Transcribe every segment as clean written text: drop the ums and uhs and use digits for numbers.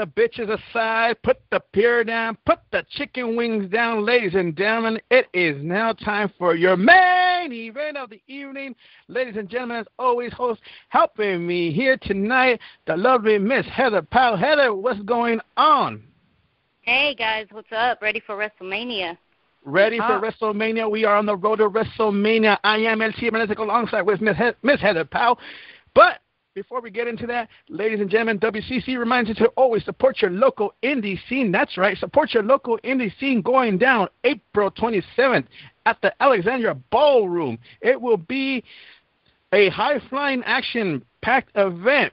the bitches aside, put the beer down, put the chicken wings down, ladies and gentlemen. It is now time for your main event of the evening. Ladies and gentlemen, as always, host helping me here tonight, the lovely Miss Heather Powell. Heather, what's going on? Hey, guys, what's up? Ready for WrestleMania? Ready for WrestleMania. We are on the road to WrestleMania. I am El.CIBERNETICO alongside with Miss Heather Powell. But before we get into that, ladies and gentlemen, WCC reminds you to always support your local indie scene. That's right. Support your local indie scene going down April 27th at the Alexandria Ballroom. It will be a high-flying, action-packed event.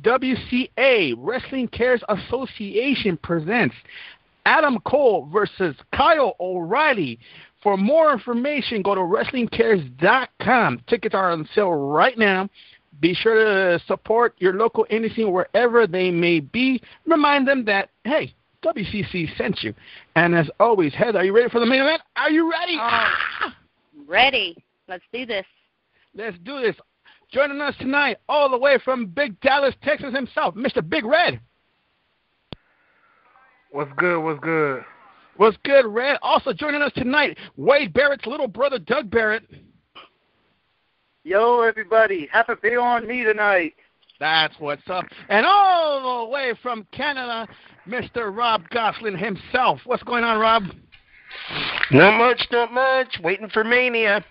WCA, Wrestling Cares Association, presents Adam Cole versus Kyle O'Reilly. For more information, go to WrestlingCares.com. Tickets are on sale right now. Be sure to support your local indie scene wherever they may be. Remind them that, hey, WCC sent you. And as always, Heather, are you ready for the main event? Are you ready? Ready. Let's do this. Let's do this. Joining us tonight, all the way from Big Dallas, Texas himself, Mr. Big Red. What's good? What's good? What's good, Red? Also joining us tonight, Wade Barrett's little brother, Doug Barrett. Yo, everybody. Have a beer on me tonight. That's what's up. And all the way from Canada, Mr. Rob Gosselin himself. What's going on, Rob? Not much. Waiting for Mania.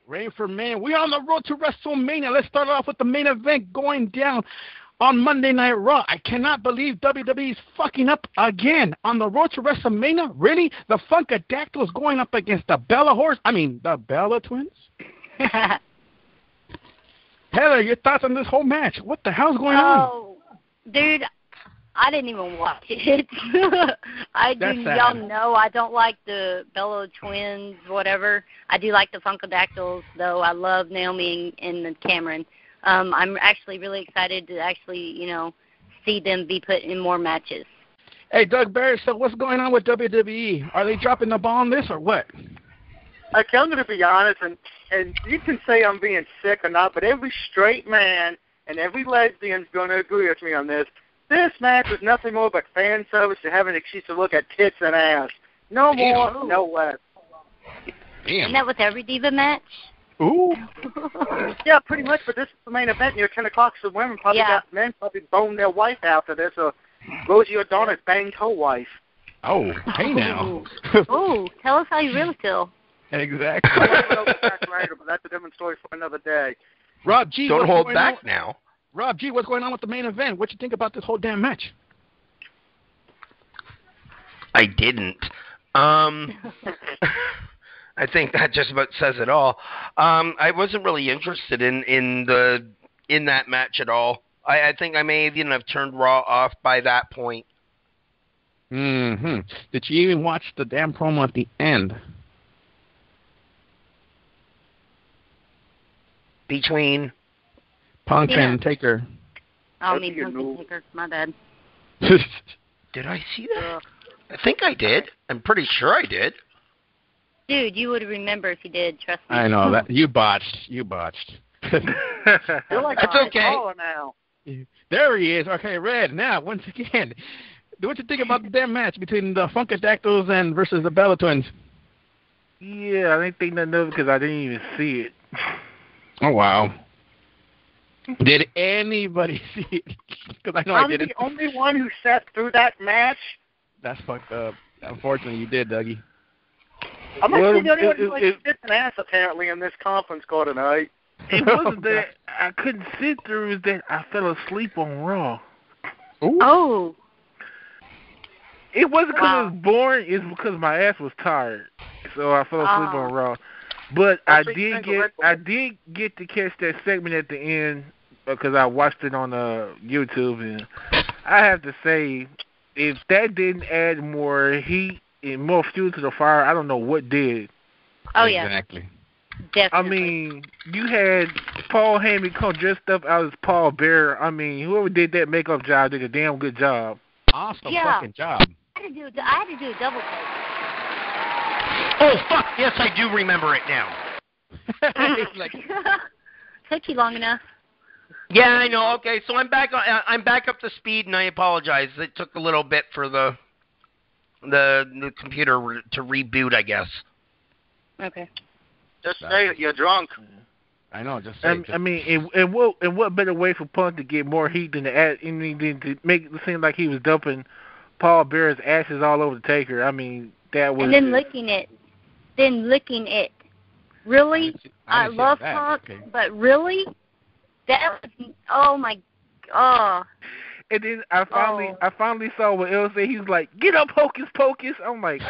Ready for Mania. We're on the road to WrestleMania. Let's start off with the main event going down on Monday Night Raw. I cannot believe WWE's fucking up again. On the road to WrestleMania? Really? The Funkadactyls going up against the the Bella Twins? Heather, your thoughts on this whole match? What the hell's going on? Oh, dude, I didn't even watch it. Y'all know I don't like the Bella Twins, whatever. I do like the Funkadactyls, though. I love Naomi and Cameron. I'm actually really excited to see them be put in more matches. Hey, Doug Barrett, so what's going on with WWE? Are they dropping the ball on this or what? I'm going to be honest, and you can say I'm being sick or not, but every straight man and every lesbian's going to agree with me on this. This match was nothing more but fan service to have an excuse to look at tits and ass. No more, no less. Damn. Isn't that with every Diva match? Ooh. Yeah, pretty much, but this is the main event. 10 o'clock, so women probably got men probably boned their wife after this, or Rosie O'Donnell banged her wife. Oh, hey now. Ooh, tell us how you really feel. Exactly. But that's a different story for another day. Rob G, don't hold back now. Rob G, what's going on with the main event? What you think about this whole damn match? I didn't. I think that just about says it all. I wasn't really interested in that match at all. I think I may even have turned Raw off by that point. Mm-hmm. Did you even watch the damn promo at the end? Between Punk and Taker. I mean Punk and Taker. My bad. Did I see that? I think I did. I'm pretty sure I did. Dude, you would remember if you did. Trust me. I know that you botched. You're like That's okay. Now. There he is. Okay, Red. Now, once again, what you think about the damn match between the Funkadactyls and versus the Bella Twins? Yeah, I didn't think nothing of it because I didn't even see it. Oh, wow. Did anybody see it? Because I know I didn't. I'm the only one who sat through that match. That's fucked up. Unfortunately, you did, Dougie. I'm actually the only one who likes tits and ass, apparently, in this conference call tonight. It wasn't that I couldn't sit through, it was that I fell asleep on Raw. Ooh. Oh. It wasn't because it was boring. It's because my ass was tired, so I fell asleep on Raw. But I did get to catch that segment at the end because I watched it on YouTube, and I have to say, if that didn't add more heat and more fuel to the fire, I don't know what did. Oh yeah, exactly. Definitely. I mean, you had Paul Heyman come dressed up as Paul Bearer. I mean, whoever did that makeup job did a damn good job. Awesome fucking job. I had to do a double take. Oh, fuck, yes, I do remember it now. Took you long enough. Yeah, I know. Okay, so I'm back up to speed, and I apologize. It took a little bit for the computer to reboot, I guess. Okay. Just say it, you're drunk. I know, just say it. I mean, and what better way for Punk to get more heat than to make it seem like he was dumping Paul Bearer's ashes all over the Taker. I mean, that was... And then licking it. Really? I love Punk, but really? That was... Oh, my... Oh. And then I finally saw what El said. He was like, "Get up, Hocus Pocus." I'm like,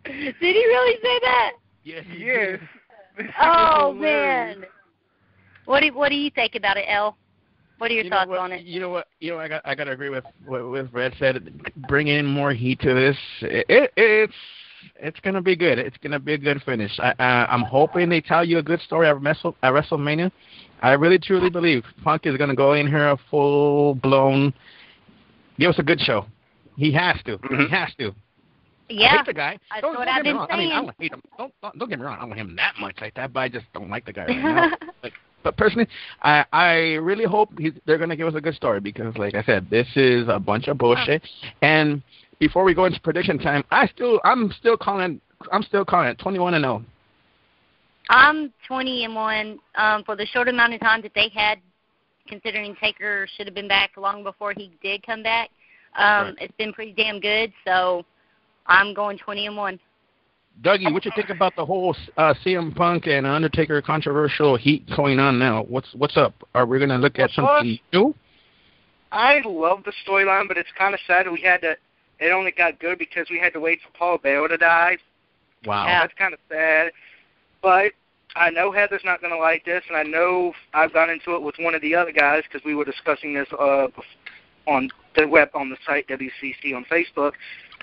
Did he really say that? Yes. Yes. Oh man. What do you think about it, El? What are your thoughts on it? You know what? I got to agree with what Red said. Bringing in more heat to this, it's gonna be good. It's gonna be a good finish. I'm hoping they tell you a good story at WrestleMania. I really truly believe Punk is gonna go in here a full blown. Give us a good show. He has to. He has to. Yeah. I hate the guy. Don't get me wrong. I don't hate him. Don't get me wrong. I don't want him that much like that, but I just don't like the guy right now. But personally, I really hope they're going to give us a good story because, like I said, this is a bunch of bullshit. And before we go into prediction time, I'm still calling it 21-0. I'm 20-1 for the short amount of time that they had, considering Taker should have been back long before he did come back. Right. It's been pretty damn good, so I'm going 20-1. Dougie, what you think about the whole CM Punk and Undertaker controversial heat going on now? What's up? Are we going to look at something new? I love the storyline, but it's kind of sad that it only got good because we had to wait for Paul Bearer to die. Wow. Yeah. That's kind of sad. But I know Heather's not going to like this, and I know I've gone into it with one of the other guys because we were discussing this on the site WCC on Facebook.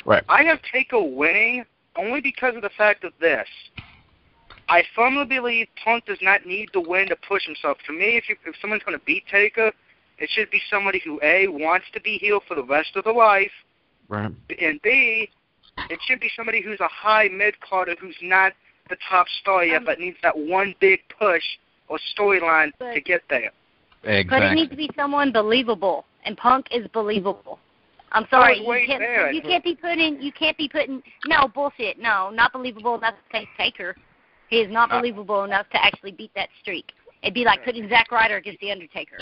Right. I have Taker winning only because of the fact of this. I firmly believe Punk does not need to win to push himself. To me, if someone's going to beat Taker, it should be somebody who, A, wants to be heel for the rest of their life, right, and B, it should be somebody who's a high mid-carder who's not the top star yet, but needs that one big push or storyline to get there. Exactly. But it needs to be someone believable, and Punk is believable. I'm sorry, you can't be putting no bullshit. No, not believable enough to take Taker. He is not believable enough to actually beat that streak. It'd be like putting Zack Ryder against the Undertaker.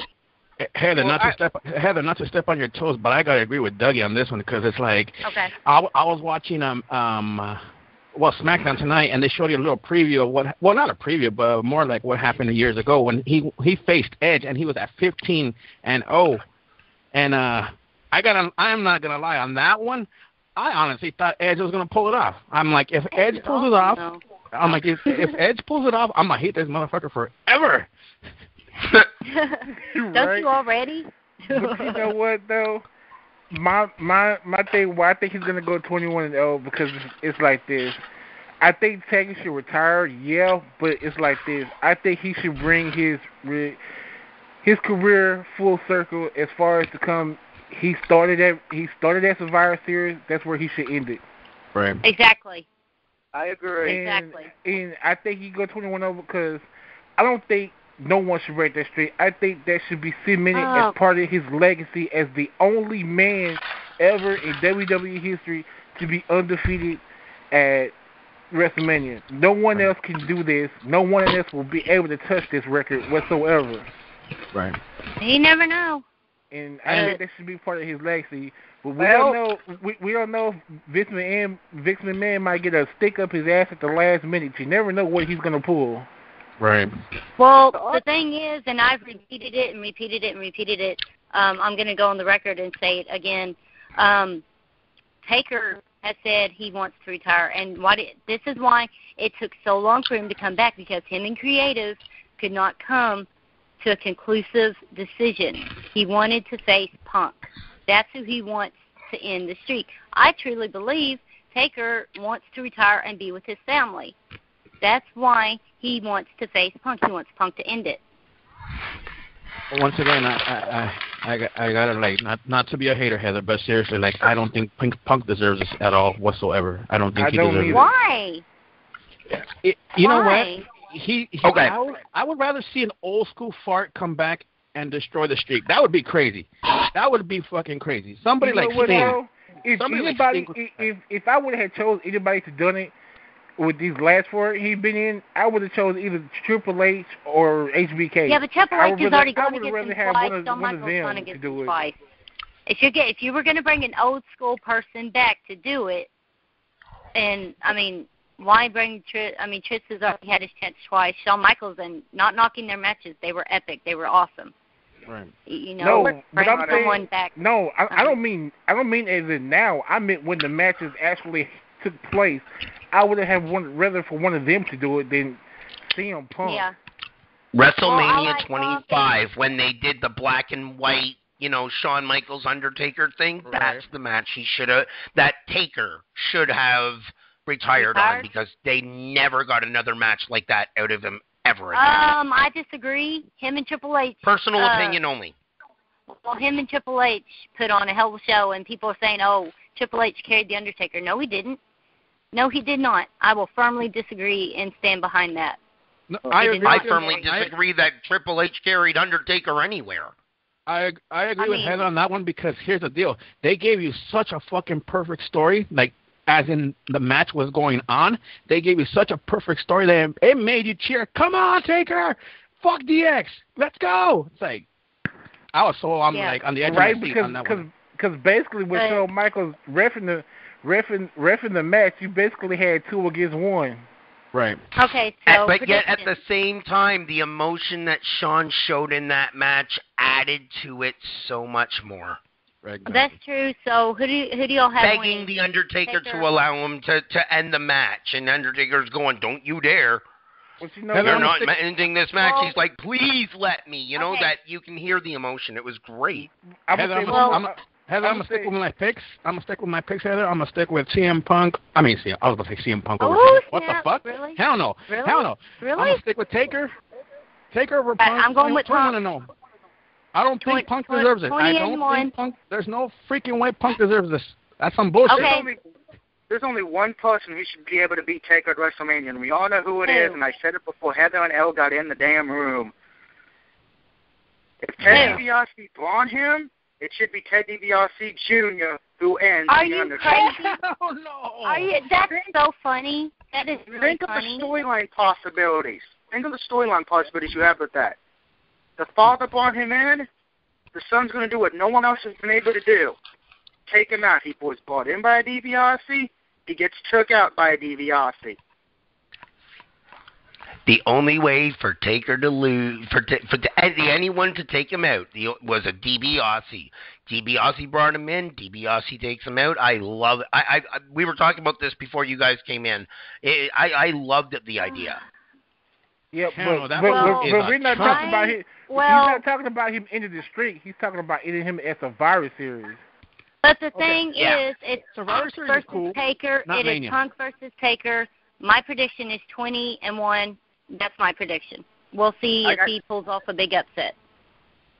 Heather, not to step on your toes, but I gotta agree with Dougie on this one because it's like I was watching SmackDown tonight, and they showed you a little preview of not a preview, but more like what happened years ago when he faced Edge and he was at 15-0, and I'm not gonna lie on that one. I honestly thought Edge was gonna pull it off. I'm like, if Edge pulls it off, I'm like, if Edge pulls it off, I'm gonna hate this motherfucker forever. Don't you already? But you know what though? My thing. Why I think he's gonna go 21-0 because it's like this. I think Taker should retire, yeah, but it's like this. I think he should bring his career full circle as far as to come. He started at Survivor Series. That's where he should end it. Right. Exactly. I agree. And I think he go 21-0 because I don't think no one should break that streak. I think that should be cemented as part of his legacy as the only man ever in WWE history to be undefeated at WrestleMania. No one else can do this. No one else will be able to touch this record whatsoever. Right. You never know. And I think that should be part of his legacy. But we don't know. We don't know if Vince McMahon might get a stick up his ass at the last minute. You never know what he's gonna pull. Right. Well, the thing is, and I've repeated it and repeated it and repeated it, I'm going to go on the record and say it again. Taker has said he wants to retire, and this is why it took so long for him to come back, because him and creative could not come to a conclusive decision. He wanted to face Punk. That's who he wants to end the streak. I truly believe Taker wants to retire and be with his family. That's why he wants to face Punk. He wants Punk to end it. Once again, I gotta like not to be a hater, Heather, but seriously, like I don't think Punk deserves this at all whatsoever. I don't think he deserves it. Why? You know what? Okay. I would rather see an old school fart come back and destroy the streak. That would be crazy. That would be fucking crazy. Somebody like Sting. If I would have chose anybody to done it with these last four he's been in, I would have chosen either Triple H or HBK. Yeah, but Triple H is already going against him twice. Shawn Michaels going against him twice. If you were going to bring an old school person back to do it, and I mean, why bring Trish? I mean, Trish has already had his chance twice. Shawn Michaels, and not knocking their matches, they were epic. They were awesome. Right. You know, no, but I'm saying, back. No, I don't mean as in now. I meant when the matches actually took place. I would have rather for one of them to do it than CM Punk. Yeah. WrestleMania 25, when they did the black and white, Shawn Michaels Undertaker thing, right. That's the match that Taker should have retired on, because they never got another match like that out of him ever again. I disagree. Him and Triple H. Personal opinion only. Well, him and Triple H put on a hell of a show, and people are saying, oh, Triple H carried The Undertaker. No, he didn't. No, he did not. I will firmly disagree and stand behind that. No, I firmly disagree that Triple H carried Undertaker anywhere. I agree with Heather on that one, because here's the deal. They gave you such a fucking perfect story, like, as in the match was going on. They gave you such a perfect story that it made you cheer. Come on, Taker! Fuck DX! Let's go! It's like, I was so like on the edge of my seat on that one. Because basically with Shawn Michaels reffing the match, you basically had 2 against 1. Right. Okay, so but yet at the same time, the emotion that Shawn showed in that match added to it so much more. Right. That's true. So who do y'all have? Begging the Undertaker to allow him to end the match, and Undertaker's going, "Don't you dare! You're not ending this match." He's like, "Please let me." That you can hear the emotion. It was great. Heather, I'm gonna stick with my picks. Heather. I'm gonna stick with CM Punk. I was gonna say CM Punk over Taker. What the fuck? Really? Hell no. Really? Hell no. Really? I'm gonna stick with Taker. Taker over Punk. I'm going with Punk. I don't think Punk deserves it. I don't think Punk. There's no freaking way Punk deserves this. That's some bullshit. Okay. There's only one person who should be able to beat Taker at WrestleMania, and we all know who it is, and I said it before Heather and Elle got in the damn room. If Ted DiBiase brought him, it should be Ted DiBiase Jr. who ends. Are you crazy? Oh, no. That's so funny. That is really funny. Think of the storyline possibilities. You have with that. The father brought him in. The son's going to do what no one else has been able to do. Take him out. He was brought in by a DiBiase. He gets took out by a DiBiase. The only way for Taker to lose, for anyone to take him out, was a DiBiase. DiBiase brought him in. DiBiase takes him out. I love it. We were talking about this before you guys came in. I loved the idea. Yeah, but we're not talking about him. He's not talking about him ending the streak. He's talking about ending him as a Survivor Series. But the thing is, it's Survivor Punk versus cool. Taker. It is Punk versus Taker. My prediction is 20-1. That's my prediction. We'll see if he pulls off a big upset.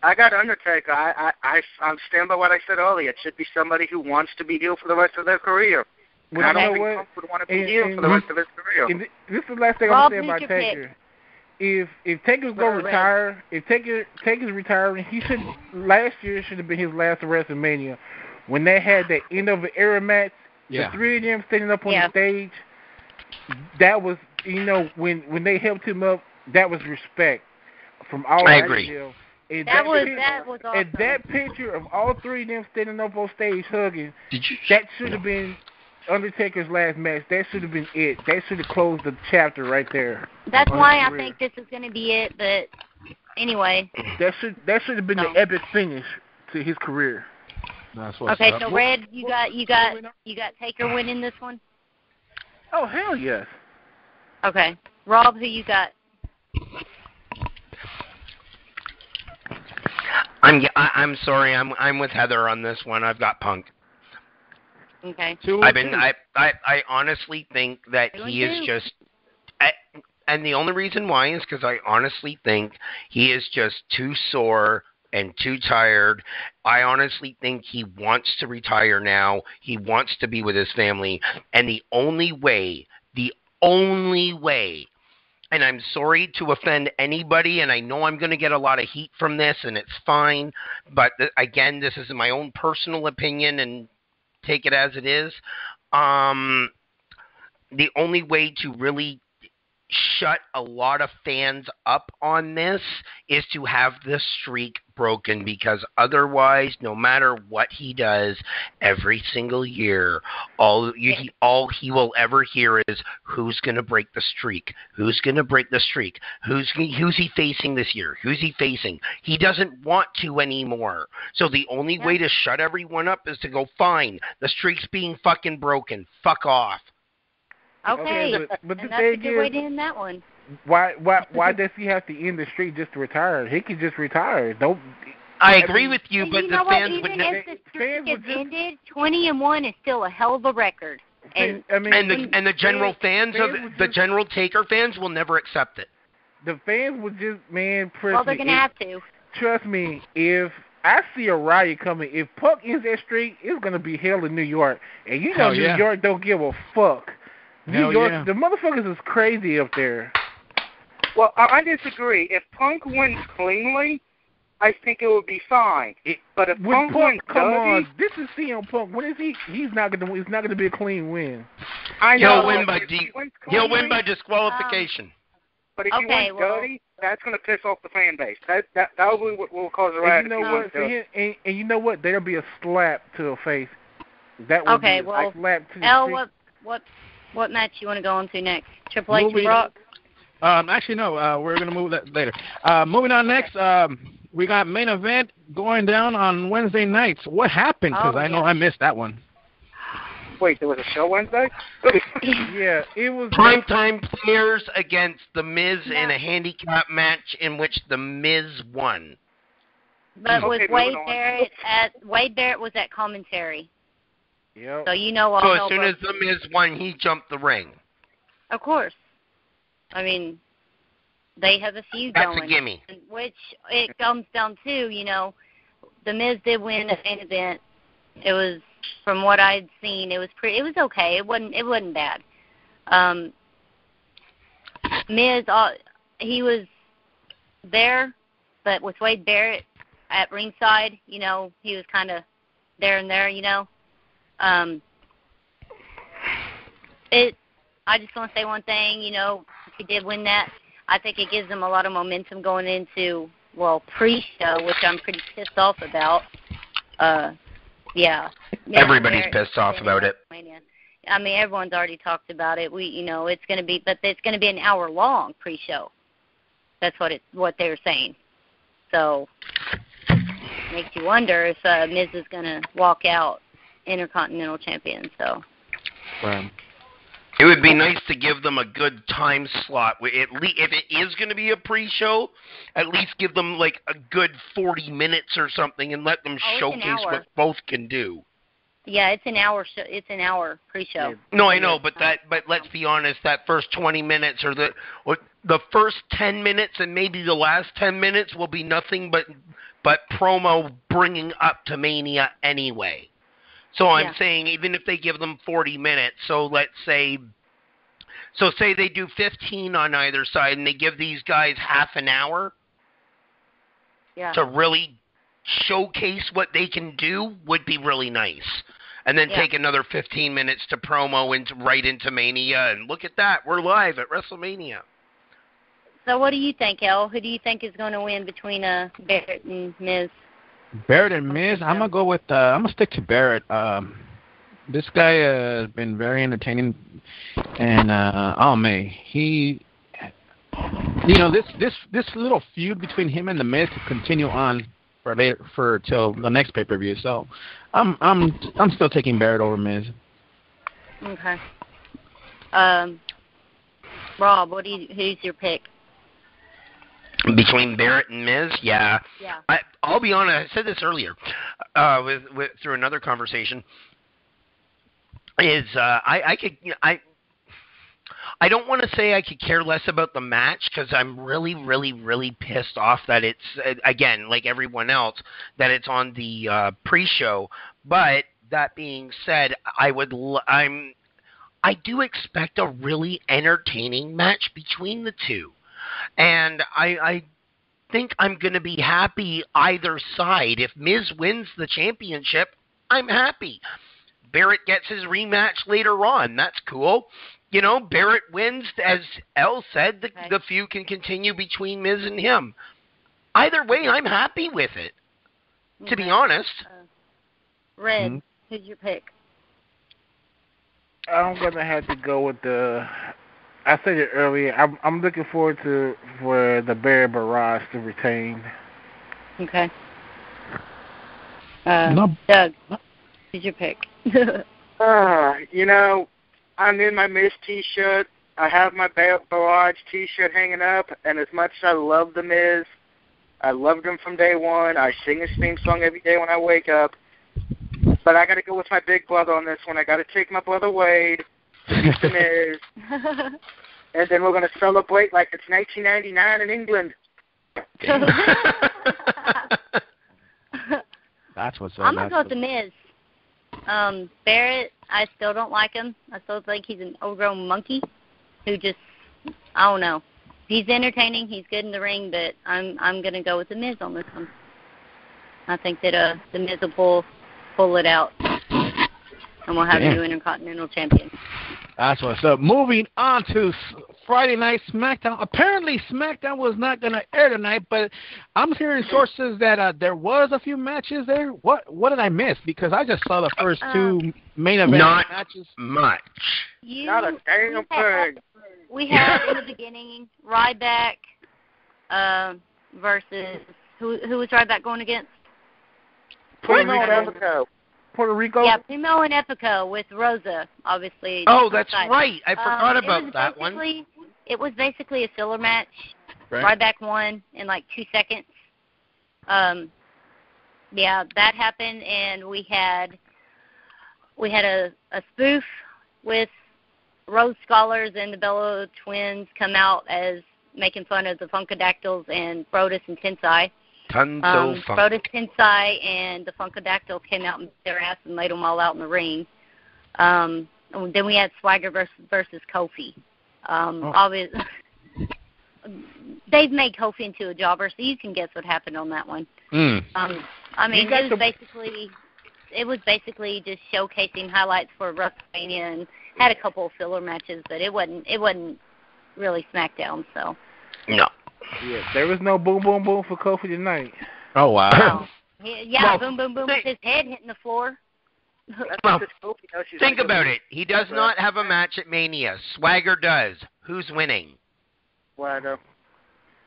I got Undertaker. I'm stand by what I said earlier. It should be somebody who wants to be heel for the rest of their career. Well, I don't think Punk would want to be heel for the rest of his career. This is the last thing I'm going to say about Taker. If Taker's going to retire, if Taker's retiring, last year should have been his last WrestleMania. When they had that end of the era match, the 3 of them standing up on the stage, that was, when they helped him up, that was respect from all. I agree. That was awesome. And that picture of all 3 of them standing up on stage hugging, that should have been Undertaker's last match. That should have been it. That should have closed the chapter right there. That's why I think this is going to be it. But anyway, that should have been the epic finish. to his career. That's what's okay, up. so Red, you got Taker winning this one? Oh, hell yes. Okay. Rob, who you got? I'm sorry. I'm with Heather on this one. I've got Punk. Okay. I honestly think that he is just, and the only reason why is because I honestly think he is just too sore and too tired. I honestly think he wants to retire now. He wants to be with his family, and the only way, and I'm sorry to offend anybody, and I know I'm going to get a lot of heat from this, and it's fine, but again, this is my own personal opinion, and take it as it is. The only way to really shut a lot of fans up on this is to have the streak broken, because otherwise, no matter what he does every single year, all he will ever hear is, who's going to break the streak? Who's going to break the streak? Who's he facing this year? Who's he facing? He doesn't want to anymore. So the only way to shut everyone up is to go, fine, the streak's being fucking broken. Fuck off. Okay, but and that's a good way to end that one. Why does he have to end the streak just to retire? He could just retire. I agree with you, but you the know fans what? would Even never. if the streak is ended, 20-1 is still a hell of a record. And the general fans the general Taker fans will never accept it. The fans would just, man, well, they're gonna have to. Trust me, if I see a riot coming, if Punk ends that streak, it's gonna be hell in New York, and you know New York don't give a fuck. New York, the motherfuckers is crazy up there. Well, I disagree. If Punk wins cleanly, I think it would be fine. But if Punk wins dirty, this is CM Punk. When is he? He's not gonna. It's not gonna be a clean win. I know. He'll win by disqualification. But if he wins dirty, that's gonna piss off the fan base. That will cause a riot. You know what? And you know what? There'll be a slap to the face. That will be a slap to the face. What match you want to go on to next? Triple H and Brock? Actually, no. We're going to move that later. Moving on next, we got main event going down on Wednesday nights. What happened? Because I know I missed that one. Wait, there was a show Wednesday? Yeah, it was... Primetime players against The Miz in a handicap match in which The Miz won. But with Wade Barrett was at commentary. Yep. So you know all. So as soon as The Miz won, he jumped the ring. Of course. I mean, they have a feud going. That's a gimme. Which it comes down to, The Miz did win the main event. It was, from what I'd seen, it was okay. It wasn't bad. Miz, he was there, but with Wade Barrett at ringside, he was kind of there and there, I just want to say one thing, if he did win that, I think it gives him a lot of momentum going into, pre-show, which I'm pretty pissed off about. Yeah. Everybody's pissed off about it. I mean, everyone's already talked about it. It's going to be, but it's going to be an hour-long pre-show. That's what they're saying. So, makes you wonder if Miz is going to walk out Intercontinental Champion. So. It would be nice to give them a good time slot. If it is going to be a pre-show, at least give them like a good 40 minutes or something, and let them showcase what both can do. Yeah, it's an hour. It's an hour pre-show. No, I know, but let's be honest. That first 20 minutes or the first 10 minutes and maybe the last 10 minutes will be nothing but promo bringing up to Mania anyway. So I'm saying even if they give them 40 minutes, say they do 15 on either side and they give these guys half an hour to really showcase what they can do would be really nice. And then take another 15 minutes to promo right into Mania, and look at that, we're live at WrestleMania. So what do you think, El? Who do you think is going to win between Barrett and Miz? Barrett and Miz, I'm gonna go with. I'm gonna stick to Barrett. This guy has been very entertaining, and this little feud between him and the Miz to continue on for till the next pay-per-view. So I'm still taking Barrett over Miz. Okay. Rob, who's your pick? Between Barrett and Miz, yeah. I'll be honest. I said this earlier, through another conversation. I don't want to say I could care less about the match because I'm really, really, really pissed off that it's, again, like everyone else, that it's on the pre-show. But that being said, I do expect a really entertaining match between the two. And I think I'm going to be happy either side. If Miz wins the championship, I'm happy. Barrett gets his rematch later on. That's cool. You know, Barrett wins, as Elle said, the feud can continue between Miz and him. Either way, I'm happy with it, to be honest. Red, who's your pick? I'm going to have to go with I said it earlier, I'm looking forward for the Barrett Barrage to retain. Okay. Doug, who's your pick? You know, I'm in my Miz T-shirt. I have my Barrage T-shirt hanging up, and as much as I love The Miz, I loved him from day one. I sing his theme song every day when I wake up. But I got to go with my big brother on this one. I got to take my brother Wade to beat The Miz. And then we're going to celebrate like it's 1999 in England. That's what's up. I'm going to go with The Miz. Barrett, I still don't like him. I still think he's an overgrown monkey who just, I don't know. He's entertaining. He's good in the ring, but I'm going to go with The Miz on this one. I think that The Miz will pull it out, and we'll have a new Intercontinental Champion. That's what's up. Moving on to Friday Night SmackDown. Apparently, SmackDown was not going to air tonight, but I'm hearing sources that there was a few matches there. What did I miss? Because I just saw the first two main event matches. Much. Not a damn thing. We had in the beginning Ryback versus who was Ryback going against? Puerto Rico? Yeah, Primo and Epico with Rosa, obviously. Oh, that's right. I forgot about that one. It was basically a filler match. Right. Ryback won in like 2 seconds. Yeah, that happened, and we had a spoof with Rose Scholars and the Bello Twins come out as making fun of the Funkadactyls and Brodus and Tensai. Brodus, Tensai, and the Funkadactyl came out and their ass and laid them all out in the ring. Then we had Swagger versus Kofi. Obviously, they've made Kofi into a jobber, so you can guess what happened on that one. I mean, it was basically just showcasing highlights for WrestleMania and had a couple of filler matches, but it wasn't really SmackDown. So no. Yeah, there was no boom, boom, boom for Kofi tonight. Oh, wow. Yeah, boom, boom, boom with his head hitting the floor. Well, think about it. He does not have a match at Mania. Swagger does. Who's winning? Swagger.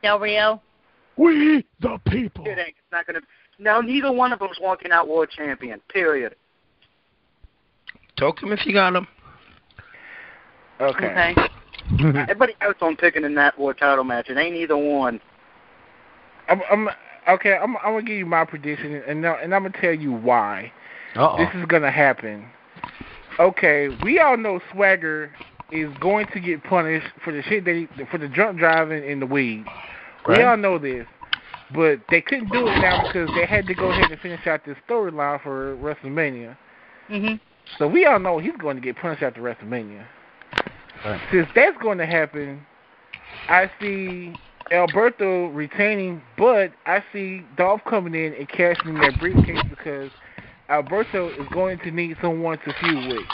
Del Rio. We the people. It ain't. It's not going to. No, neither one of them's walking out world champion, period. Talk to him if you got him. Okay. Everybody else on picking in that world title match. It ain't either one. I'm gonna give you my prediction, and I'm gonna tell you why this is gonna happen. Okay, we all know Swagger is going to get punished for the shit for the drunk driving and the weed. Right. We all know this, but they couldn't do it now because they had to go ahead and finish out this storyline for WrestleMania. So we all know he's going to get punished after WrestleMania. Right. Since that's going to happen, I see Alberto retaining, but I see Dolph coming in and cashing in their briefcase because Alberto is going to need someone to feud with.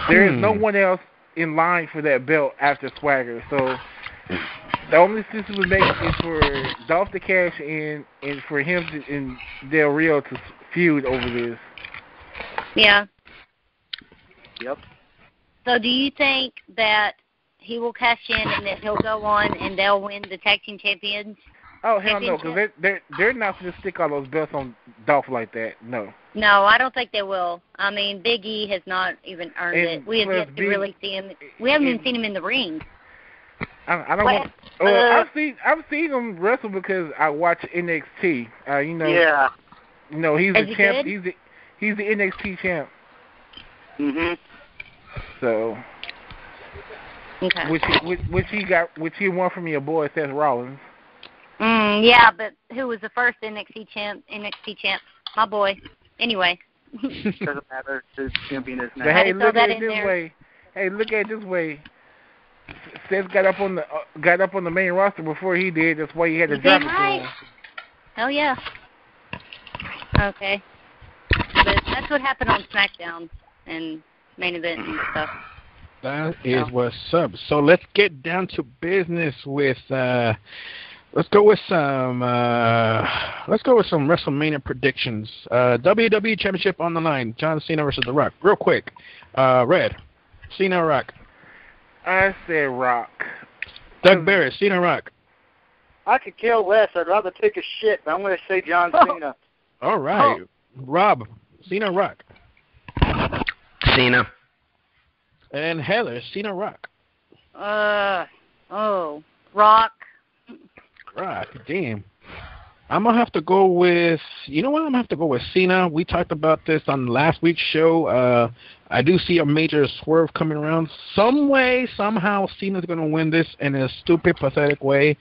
There is no one else in line for that belt after Swagger, so the only sense it would make is for Dolph to cash in and for him and Del Rio to feud over this. Yeah. Yep. So do you think that he will cash in and that he'll go on and they'll win the tag team champions Oh hell no, because they're not going to stick all those belts on Dolph like that. No. No, I don't think they will. I mean, Big E has not even earned it. We have yet to really see him. We haven't even seen him in the ring. I don't want. I've seen him wrestle because I watch NXT. Yeah. He's the champ. Good? He's the NXT champ. Mhm. So. Okay. Which he won from your boy Seth Rollins. Yeah, but who was the first NXT champ? My boy. Anyway. Doesn't matter. It's champion is now. But hey, look at it this way. Hey, look at it this way. Seth got up on the main roster before he did. That's why he had to drop it to him. Hell yeah. Okay. But that's what happened on SmackDown and main event and stuff. That is what's up. So let's get down to business with. Let's go with some WrestleMania predictions. WWE Championship on the line. John Cena versus The Rock. Real quick. Red. Cena or Rock? I say Rock. Doug Barrett. Cena or Rock? I could care less. I'd rather take a shit, but I'm going to say John Cena. All right. Rob. Cena or Rock? Cena. And Heather. Cena or Rock? Rock. Rock, damn. I'm going to have to go with, I'm going to have to go with Cena. We talked about this on last week's show. I do see a major swerve coming around. Some way, somehow, Cena's going to win this in a stupid, pathetic way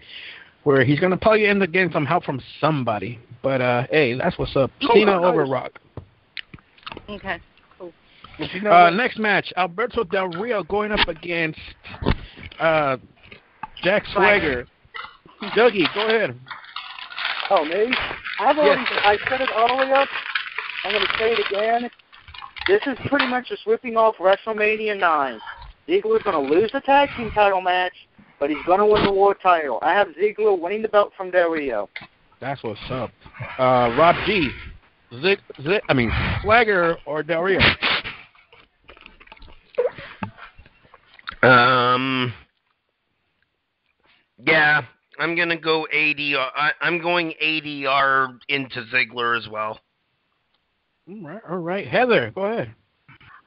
where he's going to probably end up getting some help from somebody. But, hey, that's what's up. Cena over Rock. Okay, cool. Next match, Alberto Del Rio going up against Jack Swagger. Dougie, go ahead. Oh, me? I said it all the way up. I'm going to say it again. This is pretty much just ripping off WrestleMania 9. Ziggler's going to lose the tag team title match, but he's going to win the world title. I have Ziggler winning the belt from Del Rio. That's what's up. Rob G. Swagger or Del Rio? Yeah. I'm going to go ADR. I'm going ADR into Ziggler as well. All right. Heather, go ahead.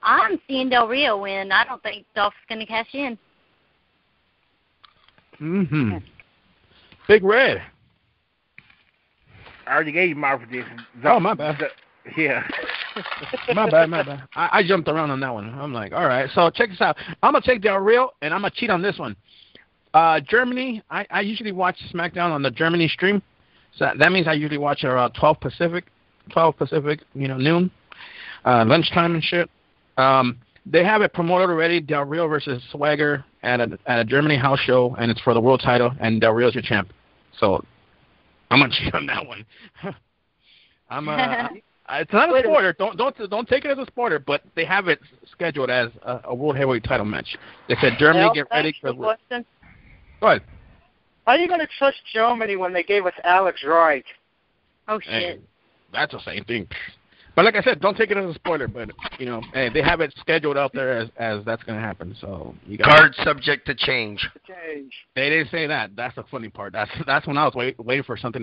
I'm seeing Del Rio win. I don't think Dolph's going to cash in. Mm-hmm. Big Red. I already gave you my prediction. Oh, my bad. Yeah. my bad. I jumped around on that one. I'm like, all right. So check this out. I'm going to take Del Rio, and I'm going to cheat on this one. Germany, I usually watch SmackDown on the Germany stream. So that means I usually watch it around 12 Pacific, noon, lunchtime and shit. They have it promoted already, Del Rio versus Swagger at a Germany house show, and it's for the world title, and Del Rio's your champ. So I'm going to cheat on that one. It's not a spoiler. Don't take it as a spoiler, but they have it scheduled as a world heavyweight title match. They said Germany, get ready for the. Go ahead. How are you going to trust Germany when they gave us Alex Wright? Oh, shit. Hey, that's the same thing. But like I said, don't take it as a spoiler. But, hey, they have it scheduled out there as that's going to happen. So you got card subject to change. They didn't say that. That's the funny part. That's when I was waiting for something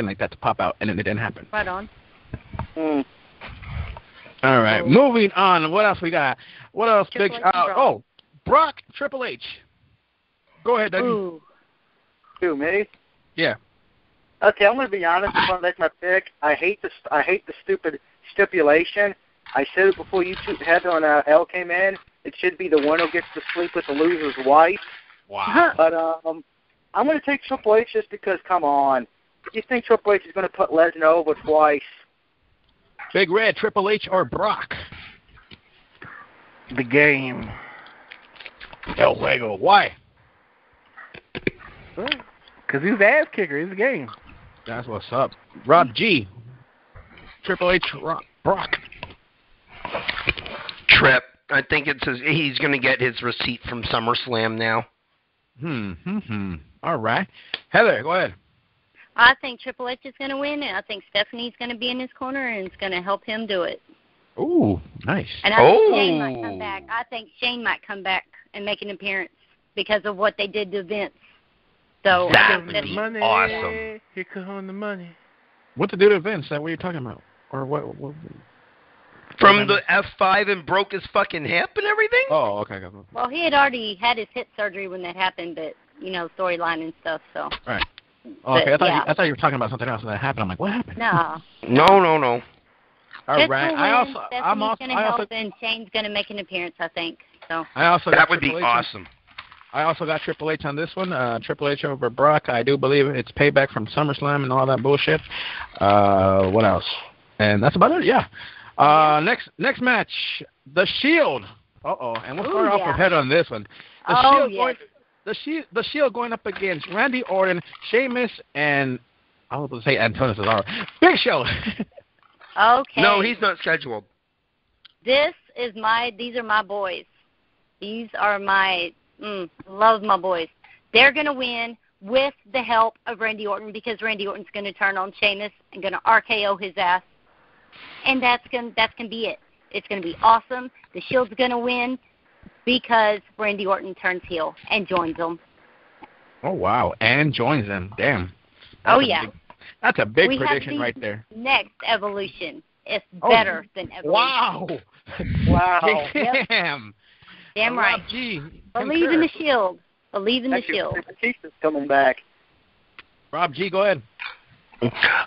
like that to pop out, and then it didn't happen. Right on. All right. Moving on. What else we got? What else? Brock, Triple H. Go ahead, Dougie. Who, me? Yeah. Okay, I'm going to be honest. If I make my pick, I hate the stupid stipulation. I said it before you two had on L came in. It should be the winner gets to sleep with the loser's wife. Wow. But I'm going to take Triple H just because. Come on, you think Triple H is going to put Lesnar over twice? Big Red, Triple H or Brock? The game. El Juego. Why? Because he's the ass kicker. He's the game. That's what's up. Rob G. Triple H, Brock. Trip. I think he's going to get his receipt from SummerSlam now. All right. Heather, go ahead. I think Triple H is going to win, and I think Stephanie's going to be in his corner, and it's going to help him do it. Ooh, nice. And I think Shane might come back. I think Shane might come back and make an appearance because of what they did to Vince. So that would be awesome. Here comes the money. What to do to Vince? That what you're talking about? Or what From the F5 and broke his fucking hip and everything? Oh, okay. Well, he had already had his hip surgery when that happened, but, storyline and stuff, so. Right. Okay, I thought you were talking about something else that happened. I'm like, what happened? No. No. All right. Stephanie's going to help, and Shane's going to make an appearance, I think. So. That would be awesome. I also got Triple H on this one. Triple H over Brock. I do believe it's payback from SummerSlam and all that bullshit. What else? And that's about it. Yeah. Next match, The Shield. And we'll start off with head on this one. The Shield going up against Randy Orton, Sheamus, and I was going to say Antonio Cesaro. Big Show. Okay. No, he's not scheduled. These are my boys. These are my, love my boys. They're going to win with the help of Randy Orton because Randy Orton's going to turn on Sheamus and going to RKO his ass. And that's going to be it. It's going to be awesome. The Shield's going to win because Randy Orton turns heel and joins them. Oh, wow. And joins them. Damn. That's a big prediction right there. Next Evolution. It's better than Evolution. Wow. Damn. Damn right. Believe in the Shield. Believe in the Shield. Batista's coming back. Rob G, go ahead.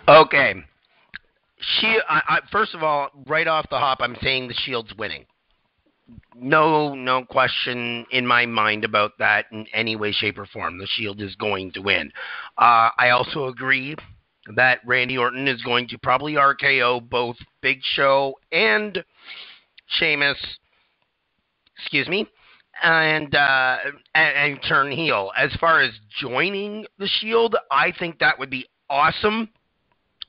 Okay. First of all, right off the hop, I'm saying the Shield's winning. No question in my mind about that in any way, shape, or form. The Shield is going to win. I also agree that Randy Orton is going to probably RKO both Big Show and Sheamus. Excuse me. And turn heel. As far as joining the Shield, I think that would be awesome.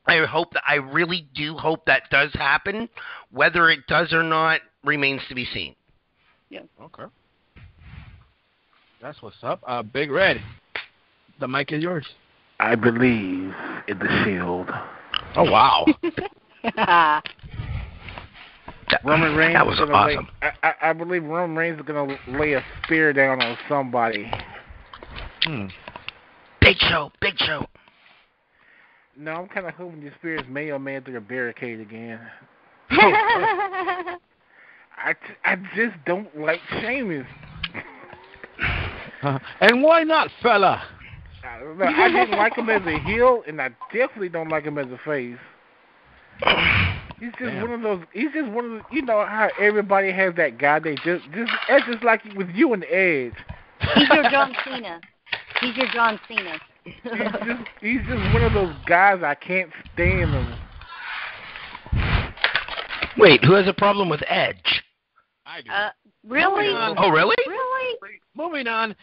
I really do hope that does happen. Whether it does or not remains to be seen. Yeah. Okay. That's what's up. Big Red, the mic is yours. I believe in the Shield. Oh, wow. Roman Reigns. That was awesome. I believe Roman Reigns is going to lay a spear down on somebody. Big Show. No, I'm kind of hoping the spear is Mayo Man through a barricade again. I just don't like Sheamus. And why not, fella? I didn't like him as a heel, and I definitely don't like him as a face. He's just one of those. He's just one of the. You know how everybody has that guy. They it's just like with you and Edge. He's your John Cena. He's just one of those guys I can't stand him. Wait, who has a problem with Edge? I do. Really? Oh, really? Really? Moving on.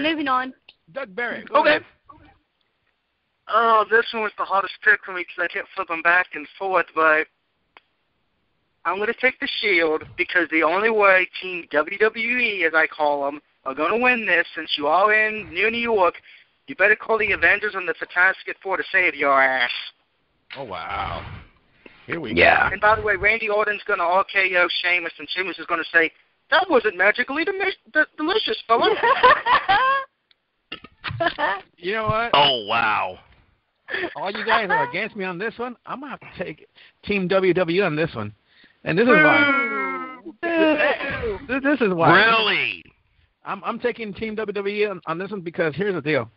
Moving on. Doug Barrett. Okay. Oh, this one was the hardest pick for me because I kept flipping back and forth, but I'm going to take the Shield because the only way Team WWE, as I call them, are going to win this, since you are in New York, you better call the Avengers and the Fantastic Four to save your ass. Oh, wow. Here we go. And by the way, Randy Orton's going to RKO Sheamus, and Sheamus is going to say, that wasn't magically delicious, fella. You know what? Oh, wow. All you guys are against me on this one. I'm going to have to take Team WWE on this one. And this is why. This is why. Really? I'm taking Team WWE on this one because here's the deal.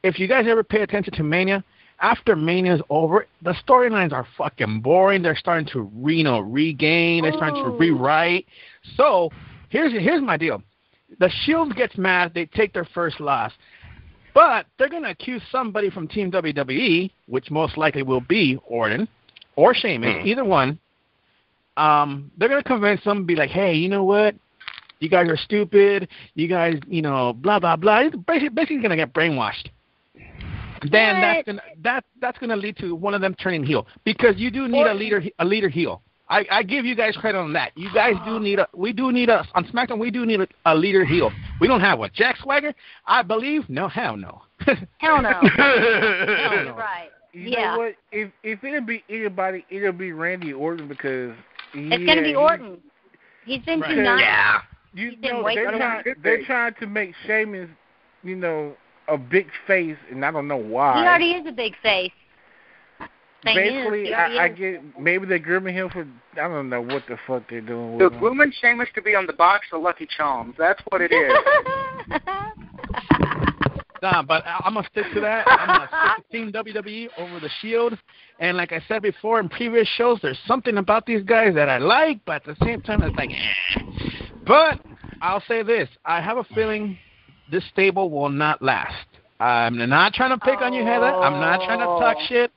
If you guys ever pay attention to Mania, after Mania is over, the storylines are fucking boring. They're starting to regain. They're starting to rewrite. So here's my deal. The Shield gets mad. They take their first loss. But they're going to accuse somebody from Team WWE, which most likely will be Orton or Sheamus, either one. They're going to convince them, be like, hey, you know what? You guys are stupid. You guys, blah, blah, blah. It's basically going to get brainwashed. Then that's gonna lead to one of them turning heel because you do need a leader heel. I give you guys credit on that. You guys on SmackDown. We do need a leader heel. We don't have one. Jack Swagger, I believe. No, hell no. Hell no. Hell no. Right. You know what? If it'll be anybody, it'll be Randy Orton because it's gonna be Orton. He's been too nice. Yeah. They're trying to make Sheamus, a big face, and I don't know why. He already is a big face. Basically, I get maybe they're grooming him for, I don't know what the fuck they're doing with They're him. grooming Sheamus to be on the box of Lucky Charms. That's what it is. Nah, but I'm going to stick to that. I'm going to stick to Team WWE over the Shield. And like I said before in previous shows, there's something about these guys that I like, but at the same time, it's like, But I'll say this. I have a feeling this stable will not last. I'm not trying to pick on you, Heather. I'm not trying to talk shit.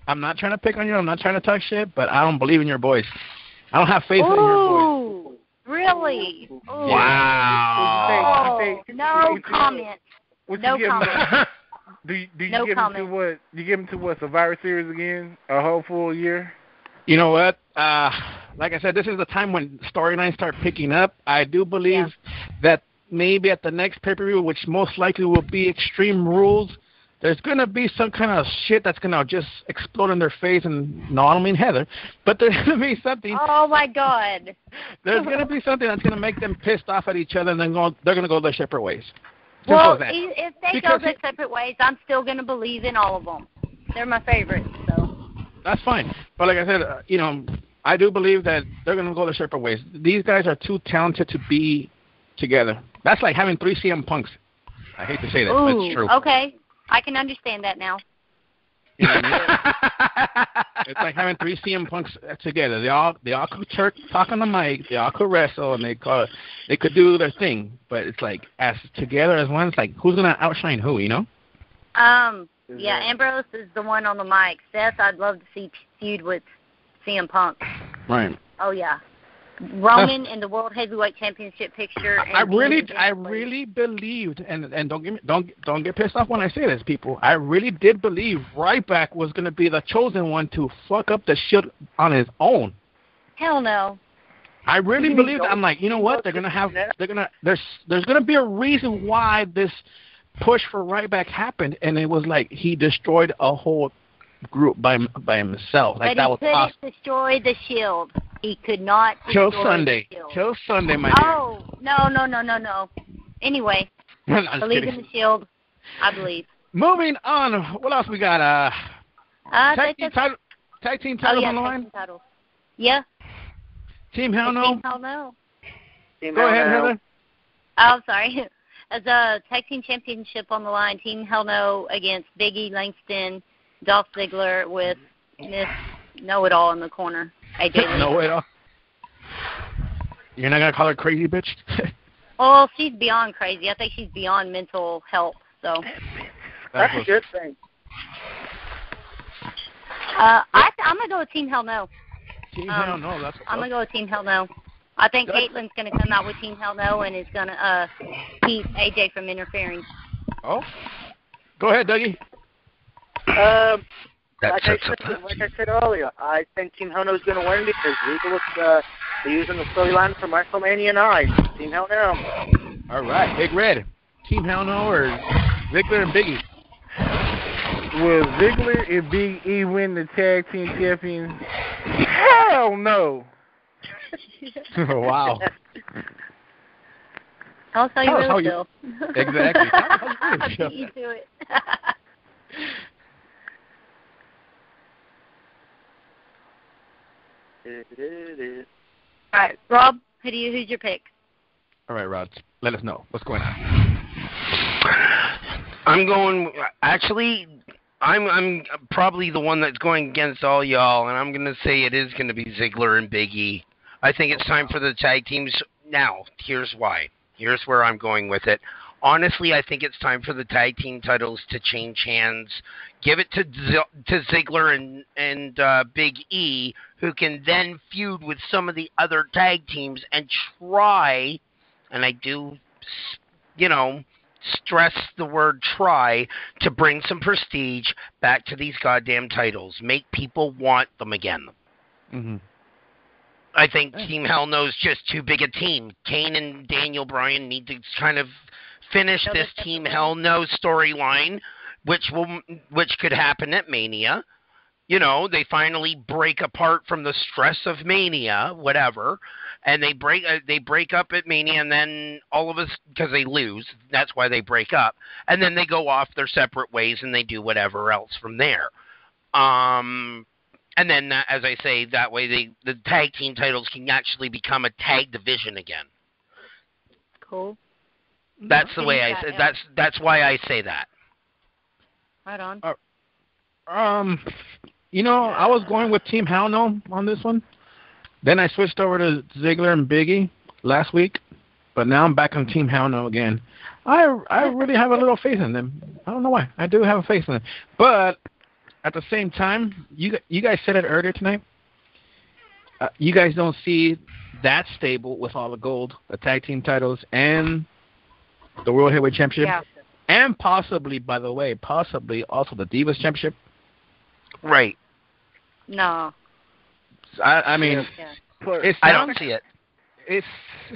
I'm not trying to pick on you. I'm not trying to talk shit, but I don't believe in your boys. I don't have faith in your boys. Really? Ooh. Wow. No comment. No comment. Do you give him to what? You give him to what? Survivor Series again? A whole full year? You know what? Like I said, this is the time when storylines start picking up. I do believe that maybe at the next pay-per-view, which most likely will be Extreme Rules, there's going to be some kind of shit that's going to just explode in their face. And no, I don't mean Heather, but there's going to be something. Oh, my God. There's going to be something that's going to make them pissed off at each other, and then they're going to go their separate ways. Well, if they go their separate ways, I'm still going to believe in all of them. They're my favorites, so. That's fine. But like I said, I do believe that they're going to go their separate ways. These guys are too talented to be together. That's like having 3 CM Punks. I hate to say that, but it's true. Okay. I can understand that now. You know what I mean? It's like having 3 CM Punks together. They all could talk on the mic. They all could wrestle, and they could do their thing. But it's like as together as one. It's like who's gonna outshine who? You know? Yeah. Ambrose is the one on the mic. Seth, I'd love to see feud with CM Punk. Right. Oh yeah. Roman in the World Heavyweight Championship picture. And I really believed, and don't get pissed off when I say this, people. I really did believe Ryback was going to be the chosen one to fuck up the shit on his own. Hell no. I really believed. I'm like, you know what? There's gonna be a reason why this push for Ryback happened, and it was like he destroyed a whole group by himself. Like but that was awesome. He couldn't destroy the Shield. He could not destroy Sunday. the Shield. Till Sunday, my dear. Oh, no. Anyway, believe in the Shield. I believe. Moving on. What else we got? Tag team titles on the line? Yeah. Team Hell No? Team Hell No. Go ahead, Heather. Oh, sorry. As a tag team championship on the line, Team Hell No against Big E, Langston, Dolph Ziggler with Miss Know-It-All in the corner. AJ Know-It-All. You're not going to call her crazy, bitch? Well, she's beyond crazy. I think she's beyond mental health. So that's a good thing. I'm going to go with Team Hell No. Team Hell No, that's I'm going to go with Team Hell No. I think Caitlin's going to come out with Team Hell No and is going to keep AJ from interfering. Oh? Go ahead, Dougie. Like I said earlier, I think Team Hell No is going to win because Regal is using the storyline from WrestleMania 9. Team Hell No. All right, Big Red. Team Hell No or Ziggler and Big E? Will Ziggler and Big E win the tag team champions? Hell no. Wow. Tell us how you really feel. Exactly. How you do it. All right, Rob, who's your pick? All right, Rod, let us know. What's going on? I'm probably the one that's going against all y'all, and I'm going to say it is going to be Ziggler and Big E. I think it's time for the tag teams. Now, here's why. Here's where I'm going with it. Honestly, I think it's time for the tag team titles to change hands. Give it to Ziggler and Big E, who can then feud with some of the other tag teams and try, and I do, stress the word try, to bring some prestige back to these goddamn titles. Make people want them again. Mm-hmm. I think Team Hell No's just too big a team. Kane and Daniel Bryan need to kind of finish this Team Hell No storyline, which could happen at Mania, they finally break apart from the stress of Mania, whatever, and they break up at Mania, and then all of us, because they lose, that's why they break up, and then they go off their separate ways and they do whatever else from there. And then, as I say, that way the tag team titles can actually become a tag division again. Cool. That's the way I say. That's why I say that. Right on. I was going with Team Hell No on this one. Then I switched over to Ziggler and Biggie last week, but now I'm back on Team Hell No again. I really have a little faith in them. I don't know why. I do have a faith in them, but at the same time, you guys said it earlier tonight. You guys don't see that stable with all the gold, the tag team titles, and the World Heavyweight Championship, and possibly, by the way, also the Divas Championship. Right. No. I mean, I don't see it. It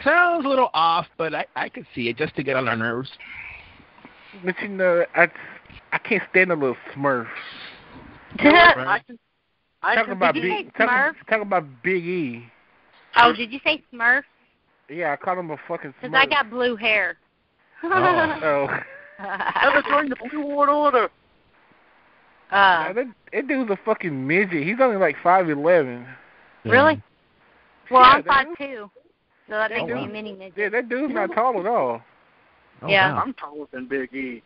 sounds a little off, but I could see it just to get on our nerves. But I can't stand a little Smurf. Talk about Big E. Oh, did you say Smurf? Yeah, I called him a fucking Smurf. Because I got blue hair. Oh. Never joined the Blue World Order. That dude's a fucking midget. He's only like 5'11". Really? Well, Yeah, I'm 5'2", so that makes me a mini midget. Yeah, that dude's not tall at all. Oh, yeah. Wow. I'm taller than Big E.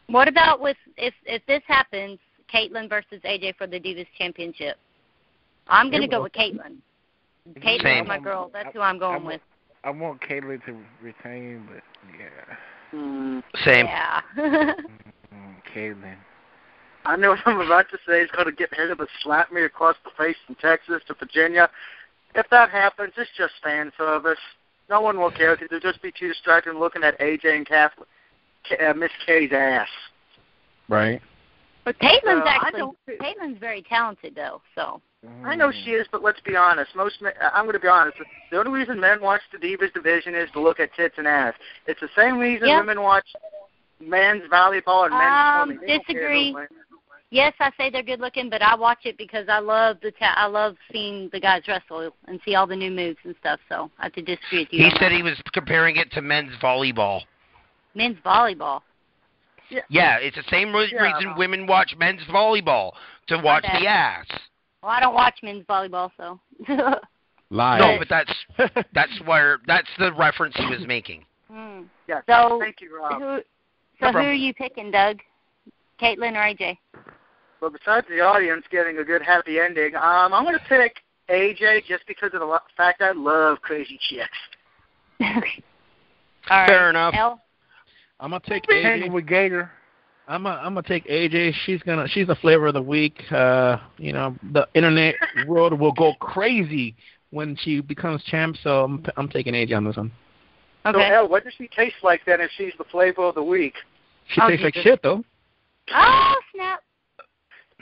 What about if this happens, Caitlyn versus AJ for the Divas Championship? I'm going to go with Caitlyn. Caitlyn's my girl. That's who I'm going with. I want Caitlyn to retain, but yeah. Same. Yeah. Caitlyn. I know what I'm about to say is going to get hit of a slap me across the face from Texas to Virginia. If that happens, it's just fan service. No one will care because they'll just be too distracted looking at AJ and Miss K's ass. Right. But Caitlyn's very talented, though, so. I know she is, but let's be honest. Most men, I'm going to be honest. The only reason men watch the Divas division is to look at tits and ass. It's the same reason women watch men's volleyball and men's swimming. Disagree. Yes, I say they're good looking, but I watch it because I love I love seeing the guys wrestle and see all the new moves and stuff. So I have to disagree with you. He said he was comparing it to men's volleyball. Men's volleyball. Yeah, it's the same reason women watch men's volleyball, to watch the ass. Well, I don't watch men's volleyball, so. Lies. No, but that's the reference he was making. Yeah. So thank you, Rob. Who are you picking, Doug? Caitlyn or AJ? Well, besides the audience getting a good happy ending, I'm going to pick AJ just because of the fact I love crazy chicks. All right. Fair enough. I'm gonna take AJ. Hanging with Gator. I'm gonna take AJ. She's the flavor of the week. The internet world will go crazy when she becomes champ. So I'm taking AJ on this one. Okay. So, Elle, what does she taste like then if she's the flavor of the week? She tastes like shit though. Oh snap!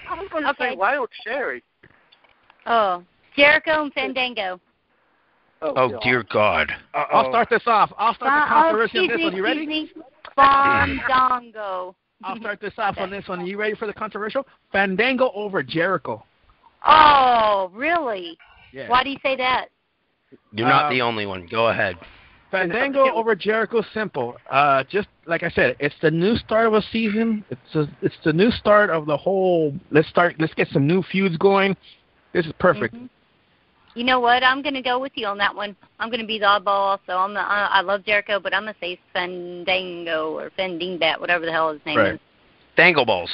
I was going to say wild cherry. Oh, Jericho and Fandango. Oh dear God! I'll start this off. I'll start the controversy on this one. You ready? Fandango. I'll start this off on this one. Are you ready for the controversial? Fandango over Jericho. Oh, really? Yeah. Why do you say that? You're not the only one. Go ahead. Fandango over Jericho, simple. Just like I said, it's the new start of a season. It's the new start of the whole. Let's get some new feuds going. This is perfect. Mm-hmm. You know what? I'm going to go with you on that one. I'm going to be the oddball also. I love Jericho, but I'm going to say Fandango or Fendingbat, whatever the hell his name is. Dangle balls.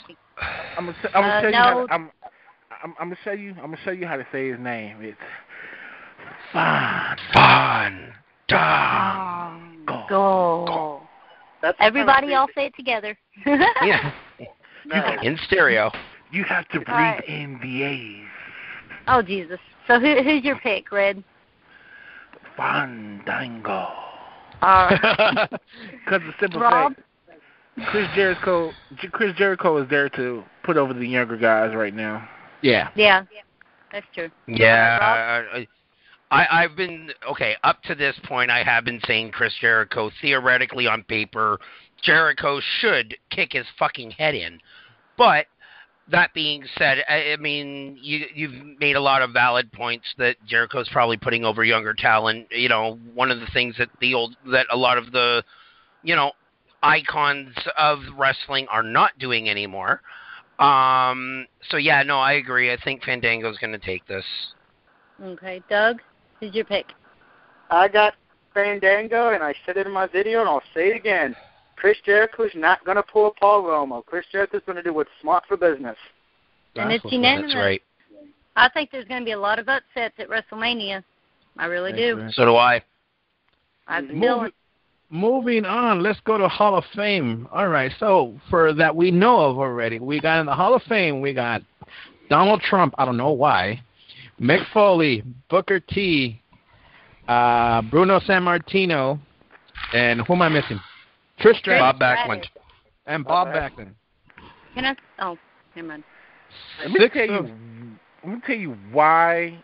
I'm gonna show you how to say his name. It's Fandango. Everybody all say it together. Yeah. In stereo. You have to breathe in the A's. Oh, Jesus. So who's your pick, Red? Fandango. Because the simple Rob? fact, Chris Jericho is there to put over the younger guys right now. Yeah. Yeah, that's true. Yeah. I've been, up to this point, I have been saying Chris Jericho, theoretically on paper, Jericho should kick his fucking head in. But That being said, I mean, you've made a lot of valid points that Jericho's probably putting over younger talent. You know, one of the things that a lot of the, you know, icons of wrestling are not doing anymore. So yeah, no, I agree. I think Fandango's going to take this. Okay, Doug, who's your pick? I got Fandango, and I said it in my video, and I'll say it again. Chris Jericho's not going to pull Paul Romo. Chris Jericho's going to do what's smart for business. And it's unanimous. That's right. I think there's going to be a lot of upsets at WrestleMania. I really do. So do I. Moving on, let's go to Hall of Fame. All right, so for that we know of already, we got in the Hall of Fame, we got Donald Trump, I don't know why, Mick Foley, Booker T, Bruno Sammartino, and who am I missing? Trish Stratus. Bob Backlund. And Bob Backlund. Can I? Oh, never mind. Let me tell you why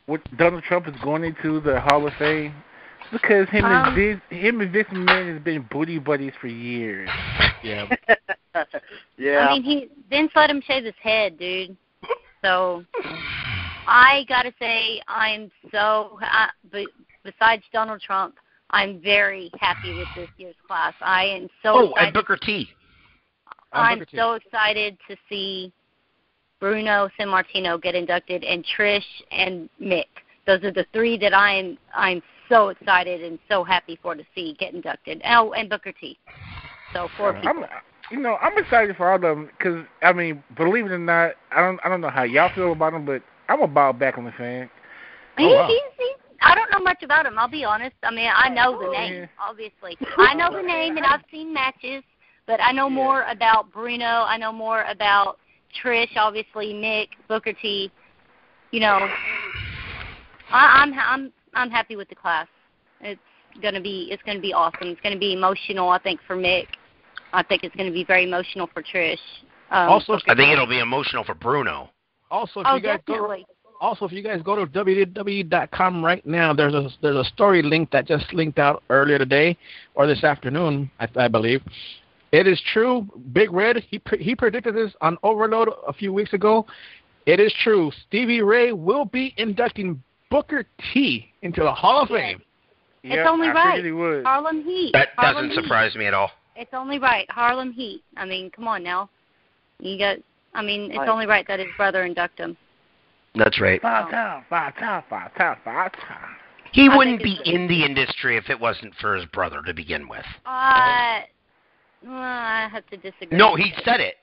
what Donald Trump is going into the Hall of Fame. It's because him and Vince McMahon has been booty buddies for years. Yeah. Yeah. I mean, Vince let him shave his head, dude. So I gotta say, I'm so. Besides Donald Trump, I'm very happy with this year's class. I am so excited. And Booker T. I'm so excited to see Bruno Sammartino get inducted, and Trish and Mick. Those are the three that I'm so excited and so happy to see get inducted. Oh, and Booker T. So 4 people. I'm excited for all of them because, I mean, believe it or not, I don't know how y'all feel about him, but I'm a Bob Backlund fan. I don't know much about him, I'll be honest. I mean, I know the name, obviously. I know the name, and I've seen matches, but I know more about Bruno. I know more about Trish, obviously, Mick, Booker T. You know, I'm happy with the class. It's gonna be awesome. It's gonna be emotional, I think, for Mick. I think it's gonna be very emotional for Trish. I think it'll be emotional for Bruno. Also, if you guys go to www.com right now, there's a story link that just linked out earlier today or this afternoon, I believe. It is true. Big Red, he predicted this on Overload a few weeks ago. It is true. Stevie Ray will be inducting Booker T into the Hall of Fame. It's only right. Would. Harlem Heat. That doesn't surprise me at all. It's only right. Harlem Heat. I mean, come on now. It's only right that his brother induct him. That's right. Five time. He wouldn't be in the industry if it wasn't for his brother to begin with. I have to disagree. No, he said it.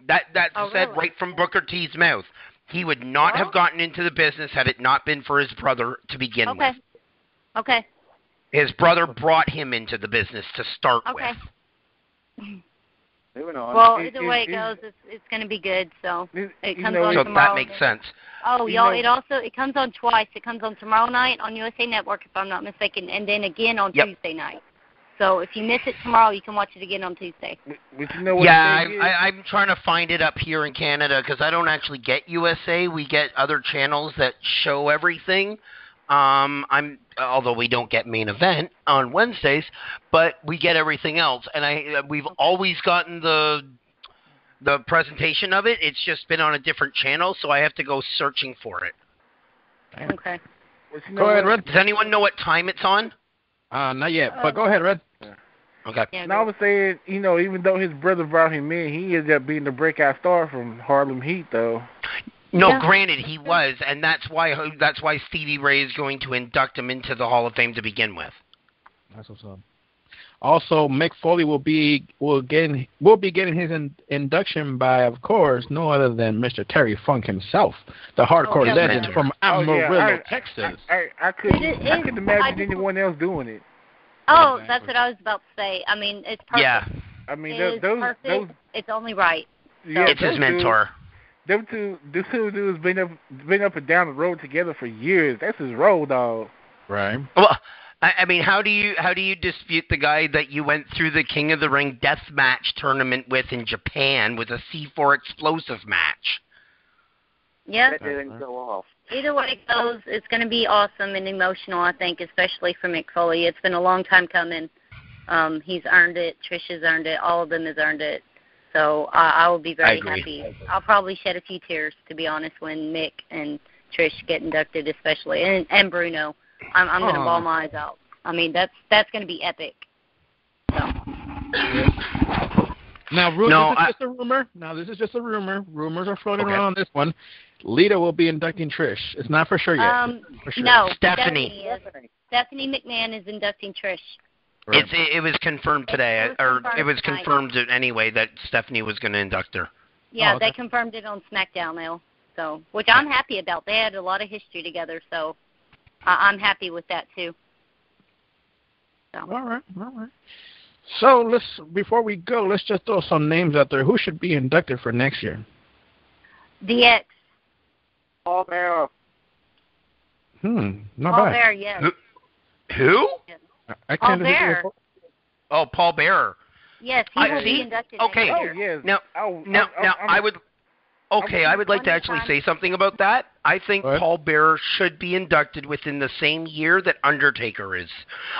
That's said really? right from Booker T's mouth. He would not have gotten into the business had it not been for his brother to begin with. Okay. His brother brought him into the business to start with. Well, either way it goes, it's going to be good. So it comes on so tomorrow. That makes sense. Oh, y'all! It comes on twice. It comes on tomorrow night on USA Network, if I'm not mistaken, and then again on Tuesday night. So if you miss it tomorrow, you can watch it again on Tuesday. I'm trying to find it up here in Canada because I don't actually get USA. We get other channels that show everything. Although we don't get Main Event on Wednesdays, but we get everything else, and we've always gotten the presentation of it. It's just been on a different channel, so I have to go searching for it. Okay. Go ahead, Red. Does anyone know what time it's on? Not yet, but go ahead, Red. Okay. Yeah, and I was saying, even though his brother brought him in, he ended up being the breakout star from Harlem Heat, though. No, granted, he was, and that's why Stevie Ray is going to induct him into the Hall of Fame to begin with. That's what's up. Also, Mick Foley will be getting his induction by, of course, no other than Mr. Terry Funk himself, the hardcore legend from Amarillo, Texas. I couldn't imagine anyone else doing it. Oh, that's what I was about to say. I mean, it's perfect. Yeah. I mean, it's perfect. It's only right. Yeah, it's his mentor. Them two dudes been up and down the road together for years. That's his road dog. Right. Well, I mean, how do you dispute the guy that you went through the King of the Ring death match tournament with in Japan with a C4 explosive match? Yeah. That didn't go off. Either way it goes, it's going to be awesome and emotional, I think, especially for Mick Foley. It's been a long time coming. He's earned it. Trish has earned it. All of them has earned it. So I will be very agree. happy. I'll probably shed a few tears, to be honest, when Mick and Trish get inducted, especially, and Bruno. I'm going to bawl my eyes out. I mean, that's going to be epic. So. Now, this is just a rumor. Rumors are floating around on this one. Lita will be inducting Trish. It's not for sure yet. For sure. No, Stephanie McMahon is inducting Trish. Right. It was confirmed today, it was confirmed anyway that Stephanie was going to induct her. Yeah, they confirmed it on SmackDown now. So, which I'm happy about. They had a lot of history together, so I'm happy with that too. So. All right. So before we go, let's just throw some names out there. Who should be inducted for next year? DX. Paul Bearer. Not Paul bad. Bearer, yes. Who? Yes. I Paul can't Bearer. Oh, Paul Bearer. Yes, he will be inducted Okay. next year. Yes. I would like to actually say something about that. I think Paul Bearer should be inducted within the same year that Undertaker is.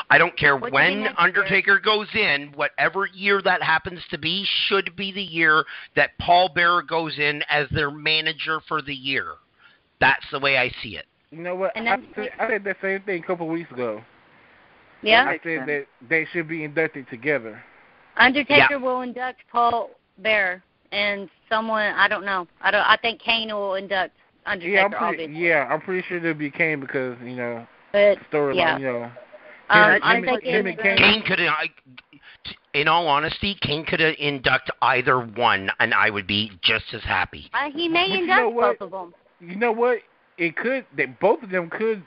I don't care when Undertaker goes in, whatever year that happens to be, should be the year that Paul Bearer goes in as their manager for the year. That's the way I see it. You know what? I said that same thing a couple of weeks ago. Yeah? I said that they should be inducted together. Undertaker will induct Paul Bearer, and someone, I don't know. I think Kane will induct Undertaker, obviously. I'm pretty sure it'll be Kane because, but, storyline, I think Kane could, in all honesty, Kane could induct either one, and I would be just as happy. He may induct both of them. You know what? It could. Both of them could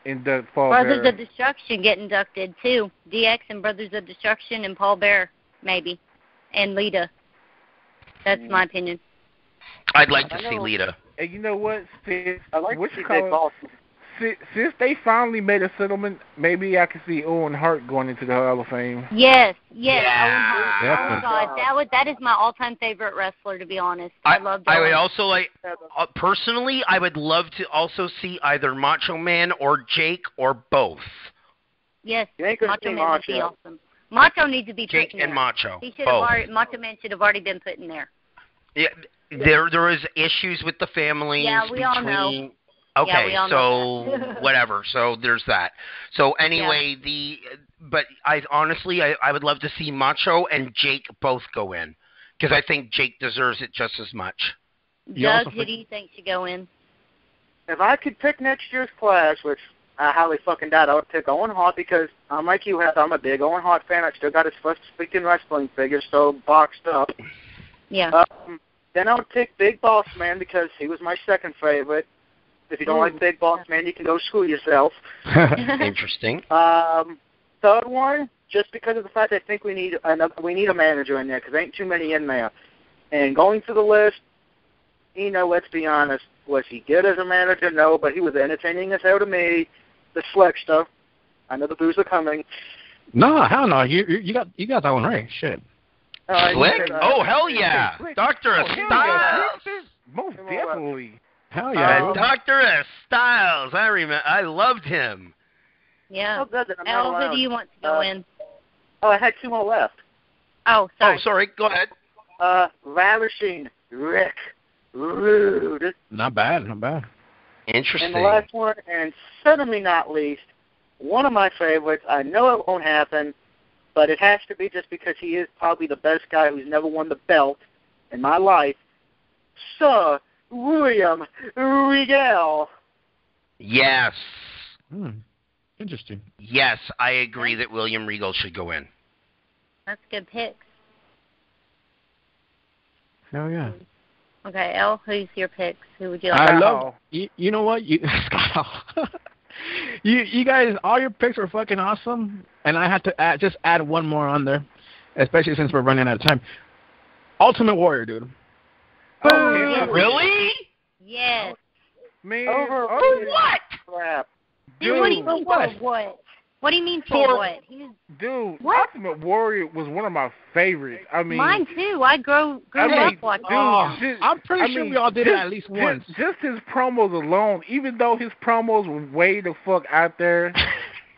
induct Paul Bearer. Brothers of Destruction get inducted too. DX and Brothers of Destruction and Paul Bearer, maybe, and Lita. That's my opinion. I'd like to see Lita. And you know what? Since they finally made a settlement, maybe I could see Owen Hart going into the Hall of Fame. Yes. Yeah. Owen Hart. Oh God, that is my all-time favorite wrestler, to be honest. I love. I would also like, personally, I would love to also see either Macho Man or Jake or both. Yes, Macho Man would be awesome. Macho needs to be put in there. Jake and Macho. He should have Macho Man should have already been put in there. Yeah, there is issues with the families. Yeah, we all know. Okay, yeah, so whatever. So there's that. So anyway, but I honestly would love to see Macho and Jake both go in because I think Jake deserves it just as much. Doug, who do you think should go in? If I could pick next year's class, which I highly fucking doubt, I would pick Owen Hart because I'm like you, Heath. I'm a big Owen Hart fan. I still got his first freaking wrestling figure still boxed up. Yeah. Then I would pick Big Boss Man because he was my second favorite. If you don't like Big Boss Man, you can go screw yourself. Interesting. Third one, just because of the fact I think we need a manager in there because there ain't too many in there. And going through the list, let's be honest, was he good as a manager? No, but he was entertaining as hell to me. The Slickster. I know the boos are coming. No, hell no. You got that one right. Shit. Slick? Oh, hell yeah. Dr. Styles. Most definitely. Hell yeah. Dr. Styles. I loved him. Yeah. Al, who do you want to go in? I had two more left. Oh, sorry. Oh, sorry. Go ahead. Ravishing Rick Rude. Not bad. Interesting. And the last one, and certainly not least, one of my favorites. I know it won't happen, but it has to be just because he is probably the best guy who's never won the belt in my life. Sir William Regal. Yes. Interesting. Yes, I agree that William Regal should go in. That's good picks. Hell yeah. Okay, Elle, who's your picks? Who would you like? I love. You know what? You guys, all your picks were fucking awesome, and I had to add one more on there, especially since we're running out of time. Ultimate Warrior, dude. Oh, really? Yes. Man, what? Crap. Dude, what do you mean for what? What do you mean for what? Dude, what? Ultimate Warrior was one of my favorites. I mean, mine too. I grew up watching. I'm pretty sure we all did it at least once. Just his promos alone, even though his promos were way the fuck out there,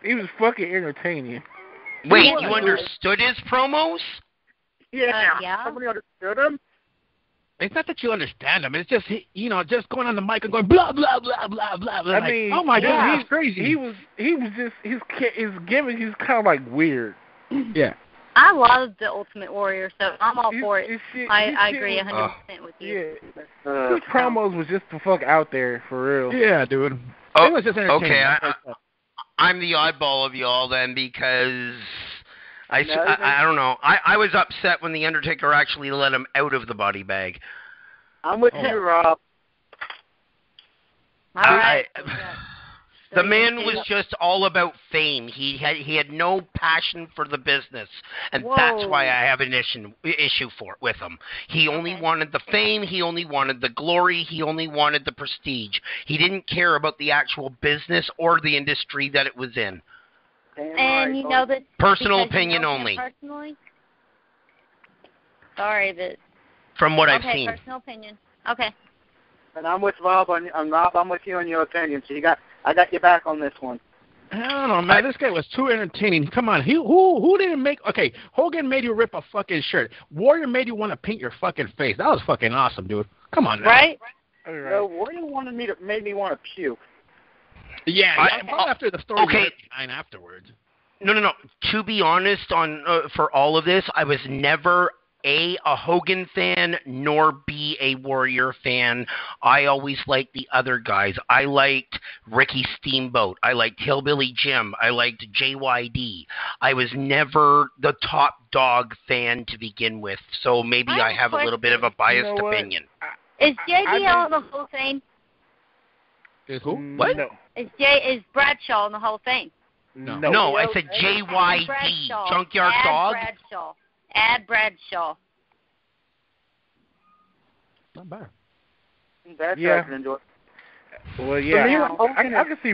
he was fucking entertaining. Wait, you understood his promos? Yeah. Somebody understood him. It's not that you understand him. It's just just going on the mic and going blah blah blah blah blah. I mean, oh my God, he's crazy. He was just his gimmick. He's kind of like weird. Yeah. I love the Ultimate Warrior, so I'm all for it. I agree 100% with you. Yeah. His promos was just the fuck out there for real. Yeah, dude. It was just entertaining. Okay, I'm the oddball of y'all then because I don't know. I was upset when the Undertaker actually let him out of the body bag. I'm with you, Rob. All right. The man was just all about fame. He had no passion for the business, and that's why I have an issue with him. He only wanted the fame. He only wanted the glory. He only wanted the prestige. He didn't care about the actual business or the industry that it was in. And you know that personal opinion only. Personally, sorry, but from what I've seen. Personal opinion. Okay. And I'm with Rob Rob. I'm with you on your opinion. So I got your back on this one. I don't know, man. This guy was too entertaining. Come on, who didn't make? Okay, Hogan made you rip a fucking shirt. Warrior made you want to paint your fucking face. That was fucking awesome, dude. Come on, now. Right. No, Warrior made me want to puke. Yeah, after the story. Okay. Afterwards. No. To be honest, for all of this, I was never A, Hogan fan, nor B, a Warrior fan. I always liked the other guys. I liked Ricky Steamboat. I liked Hillbilly Jim. I liked JYD. I was never the top dog fan to begin with, so maybe I have a little bit of a biased opinion. Is JBL in the Hall of Fame? Is who? What? No. Is Bradshaw in the Hall of Fame? No, I said JYD, Junkyard Dog. Add Bradshaw. Not bad. That's I can enjoy. Well, yeah, I can see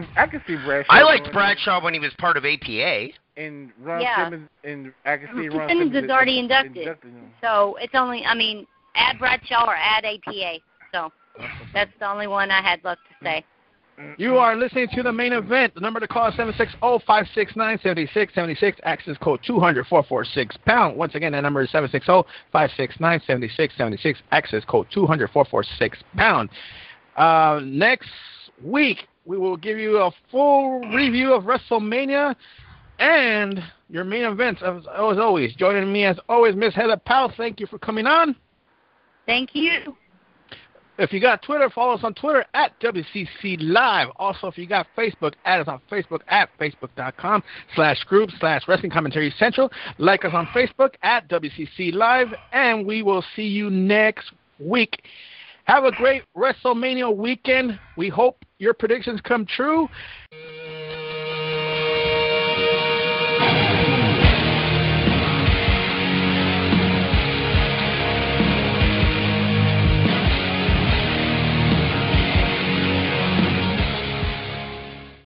Bradshaw. I liked Bradshaw when he was part of APA. And Ron Simmons, and I can see Ron Simmons is already inducted. So it's only, add Bradshaw or add APA. So that's the only one I had left to say. You are listening to the main event. The number to call is 760-569-7676. Access code 200-446-pound. Once again, that number is 760-569-7676. Access code 200-446-pound. Next week, we will give you a full review of WrestleMania and your main events. As always, joining me as always, Miss Heather Powell. Thank you for coming on. Thank you. If you got Twitter, follow us on Twitter at WCC Live. Also, if you got Facebook, add us on Facebook at facebook.com/group/Wrestling Commentary Central. Like us on Facebook at WCC Live, and we will see you next week. Have a great WrestleMania weekend. We hope your predictions come true.